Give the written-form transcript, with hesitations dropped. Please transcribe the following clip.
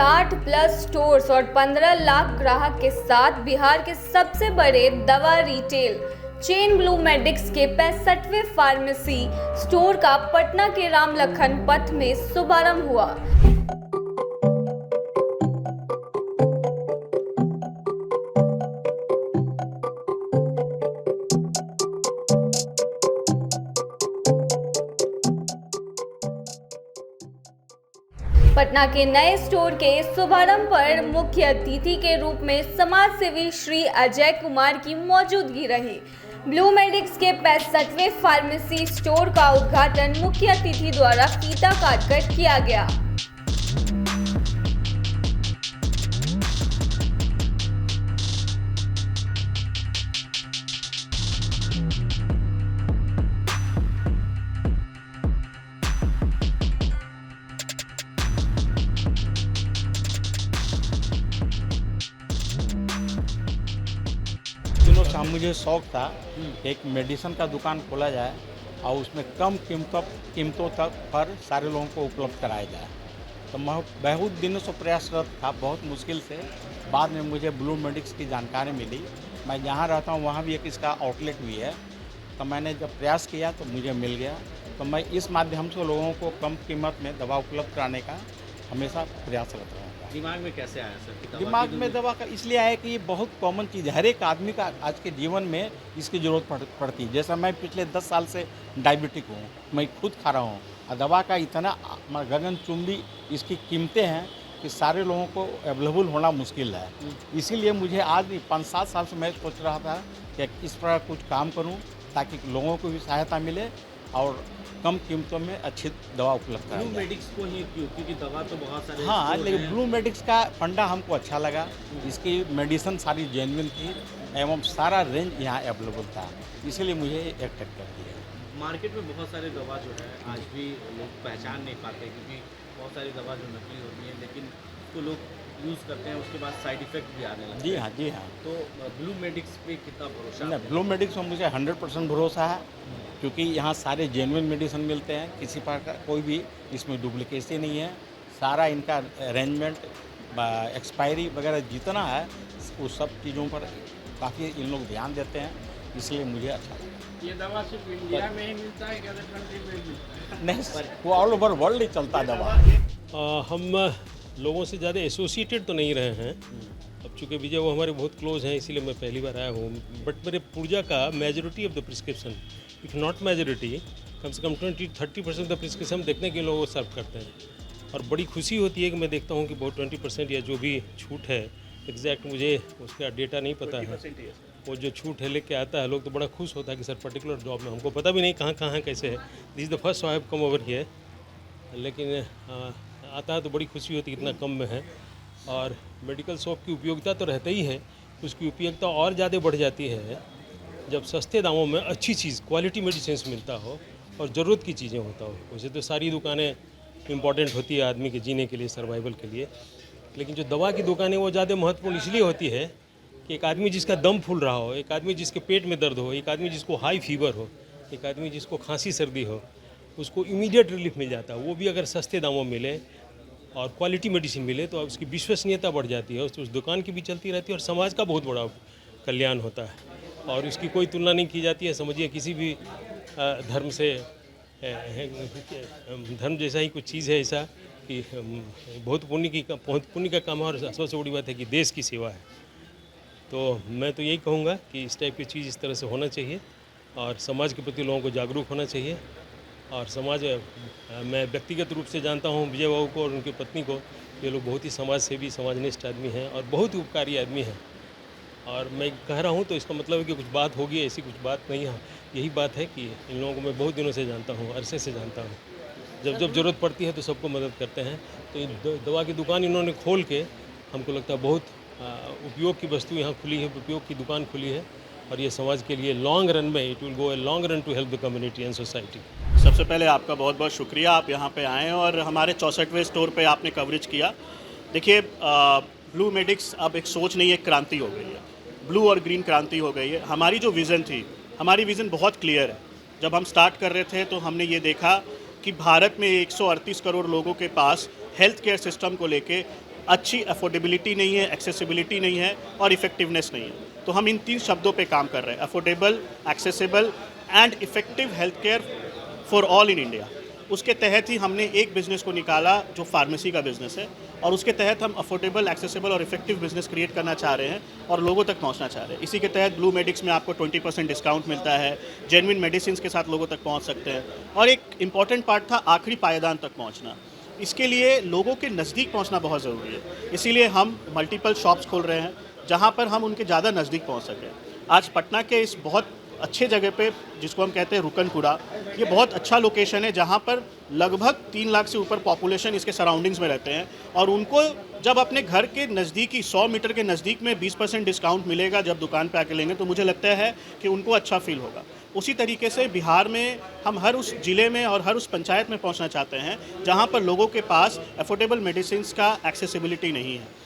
60 plus stores और 15 लाख ग्राहक के साथ बिहार के सबसे बड़े दवा रिटेल चेन ब्लू मेडिक्स के 65वें फार्मेसी स्टोर का पटना के राम लखन पथ में शुभारंभ हुआ। पटना के नए स्टोर के शुभारंभ पर मुख्य अतिथि के रूप में समाज सेवी श्री अजय कुमार की मौजूदगी रही। ब्लू मेडिक्स के 65वें फार्मेसी स्टोर का उद्घाटन मुख्य अतिथि द्वारा फीता काटकर किया गया। दिनों से मुझे शौक था एक मेडिसिन का दुकान खोला जाए और उसमें कम कीमतों तक पर सारे लोगों को उपलब्ध कराया जाए। तो मैं बहुत दिनों से प्रयासरत था, बहुत मुश्किल से बाद में मुझे ब्लू मेडिक्स की जानकारी मिली। मैं जहाँ रहता हूँ वहाँ भी एक इसका आउटलेट भी है, तो मैंने जब प्रयास किया तो मुझे मिल गया। तो मैं इस माध्यम से लोगों को कम कीमत में दवा उपलब्ध कराने का हमेशा प्रयासरत रहूँगा। दिमाग में कैसे आया सर कि दिमाग में दवा का इसलिए आया कि ये बहुत कॉमन चीज़ है, हर एक आदमी का आज के जीवन में इसकी ज़रूरत पड़ती है। जैसा मैं पिछले 10 साल से डायबिटिक हूँ, मैं खुद खा रहा हूँ और दवा का इतना गगनचुंबी इसकी कीमतें हैं कि सारे लोगों को अवेलेबल होना मुश्किल है। इसीलिए मुझे आज 5-7 साल से मैं सोच रहा था कि इस पर कुछ काम करूँ ताकि लोगों को भी सहायता मिले और कम कीमतों में अच्छी दवा उपलब्ध कराई ब्लू जाए। मेडिक्स को ही क्यों? क्योंकि दवा तो बहुत सारे हाँ, स्टोर लेकिन हैं। ब्लू मेडिक्स का फंडा हमको अच्छा लगा। इसकी मेडिसिन सारी जेन्युइन थी एवं सारा रेंज यहाँ अवेलेबल था, इसीलिए मुझे अट्रैक्ट कर दिया। मार्केट में बहुत सारे दवा जो है आज भी लोग पहचान नहीं पाते, क्योंकि बहुत सारी दवा जो नकली होती है लेकिन उसको लोग यूज़ करते हैं, उसके बाद साइड इफेक्ट भी आने लगते हैं। जी हाँ, जी हाँ। तो ब्लू मेडिक्स पे कितना भरोसा नहीं, है? ब्लू मेडिक्स में मुझे 100% भरोसा है, क्योंकि यहाँ सारे जेन्युइन मेडिसिन मिलते हैं, किसी प्रकार का कोई भी इसमें डुप्लीकेसी नहीं है। सारा इनका अरेंजमेंट एक्सपायरी वगैरह जितना है उस सब चीज़ों पर काफ़ी इन लोग ध्यान देते हैं, इसलिए मुझे अच्छा लगा। ये दवा सिर्फ इंडिया में ही मिलता है, अदर कंट्री में भी मिलता है? नहीं, वो ऑल ओवर वर्ल्ड ही चलता है दवा। हम लोगों से ज़्यादा एसोसिएटेड तो नहीं रहे हैं। अब चूँकि विजय वो हमारे बहुत क्लोज हैं, इसीलिए मैं पहली बार आया हूँ। बट मेरे पुर्जा का majority of the prescription, if not majority, कम से कम 20-30% द प्रिस्क्रिप्शन देखने के लोगों को सर्व करते हैं। और बड़ी खुशी होती है कि मैं देखता हूँ कि बहुत 20% या जो भी छूट है, एग्जैक्ट मुझे उसका डेटा नहीं पता है, वो जो छूट है लेके आता है, लोग तो बड़ा खुश होता है कि सर पर्टिकुलर जॉब में हमको पता भी नहीं कहाँ है कैसे है। This is the first I have come over here, लेकिन आता है तो बड़ी खुशी होती है इतना कम में है। और मेडिकल शॉप की उपयोगिता तो रहता ही है, उसकी उपयोगिता और ज़्यादा बढ़ जाती है जब सस्ते दामों में अच्छी चीज़ क्वालिटी मेडिसिन मिलता हो और ज़रूरत की चीज़ें होता हो। वैसे तो सारी दुकानें इम्पॉर्टेंट होती है आदमी के जीने के लिए, सर्वाइवल के लिए, लेकिन जो दवा की दुकानें वो ज़्यादा महत्वपूर्ण इसलिए होती है कि एक आदमी जिसका दम फूल रहा हो, एक आदमी जिसके पेट में दर्द हो, एक आदमी जिसको हाई फीवर हो, एक आदमी जिसको खांसी सर्दी हो, उसको इमीडिएट रिलीफ मिल जाता है। वो भी अगर सस्ते दामों में मिले और क्वालिटी मेडिसिन मिले तो उसकी विश्वसनीयता बढ़ जाती है, उस दुकान की भी चलती रहती है और समाज का बहुत बड़ा कल्याण होता है। और इसकी कोई तुलना नहीं की जाती है, समझिए किसी भी धर्म से, धर्म जैसा ही कुछ चीज़ है ऐसा कि बहुत पुण्य का काम है। और सबसे बड़ी बात है कि देश की सेवा है। तो मैं तो यही कहूँगा कि इस टाइप की चीज़ इस तरह से होना चाहिए और समाज के प्रति लोगों को जागरूक होना चाहिए। और समाज, मैं व्यक्तिगत रूप से जानता हूँ विजय बाबू को और उनकी पत्नी को, ये लोग बहुत ही समाज सेवी, समाजनिष्ठ आदमी हैं और बहुत ही उपकारी आदमी हैं। और मैं कह रहा हूँ तो इसका मतलब है कि कुछ बात होगी, ऐसी कुछ बात नहीं है। यही बात है कि इन लोगों को मैं बहुत दिनों से जानता हूँ, अरसे से जानता हूँ। जब ज़रूरत पड़ती है तो सबको मदद करते हैं। तो दवा की दुकान इन्होंने खोल के, हमको लगता है बहुत उपयोग की वस्तु यहाँ खुली है, उपयोग की दुकान खुली है और ये समाज के लिए लॉन्ग रन में it will go a long run to help the community and society. सबसे पहले आपका बहुत बहुत शुक्रिया, आप यहाँ पे आएँ और हमारे 64वें स्टोर पे आपने कवरेज किया। देखिए, ब्लू मेडिक्स अब एक सोच नहीं, एक क्रांति हो गई है। ब्लू और ग्रीन क्रांति हो गई है। हमारी जो विज़न थी, हमारी विज़न बहुत क्लियर है। जब हम स्टार्ट कर रहे थे तो हमने ये देखा कि भारत में 138 करोड़ लोगों के पास हेल्थ केयर सिस्टम को लेके अच्छी अफोर्डेबिलिटी नहीं है, एक्सेसिबिलिटी नहीं है और इफेक्टिवनेस नहीं है। तो हम इन 3 शब्दों पे काम कर रहे हैं, affordable, accessible and effective health care for all in India. उसके तहत ही हमने एक बिज़नेस को निकाला जो फार्मेसी का बिज़नेस है, और उसके तहत हम अफोर्डेबल, एक्सेसिबल और इफेक्टिव बिज़नेस क्रिएट करना चाह रहे हैं और लोगों तक पहुंचना चाह रहे हैं। इसी के तहत ब्लू मेडिक्स में आपको 20% डिस्काउंट मिलता है, जेन्युइन मेडिसिन के साथ लोगों तक पहुंच सकते हैं। और एक इम्पॉर्टेंट पार्ट था आखिरी पायदान तक पहुँचना। इसके लिए लोगों के नज़दीक पहुँचना बहुत ज़रूरी है, इसीलिए हम मल्टीपल शॉप्स खोल रहे हैं जहाँ पर हम उनके ज़्यादा नज़दीक पहुँच सकें। आज पटना के इस बहुत अच्छे जगह पे, जिसको हम कहते हैं रुकनपुरा, ये बहुत अच्छा लोकेशन है जहाँ पर लगभग 3 लाख से ऊपर पॉपुलेशन इसके सराउंडिंग्स में रहते हैं, और उनको जब अपने घर के नज़दीकी 100 मीटर के नज़दीक में 20% डिस्काउंट मिलेगा जब दुकान पे आके लेंगे, तो मुझे लगता है कि उनको अच्छा फील होगा। उसी तरीके से बिहार में हम हर उस ज़िले में और हर उस पंचायत में पहुंचना चाहते हैं जहां पर लोगों के पास अफोर्डेबल मेडिसिन का एक्सेसिबिलिटी नहीं है।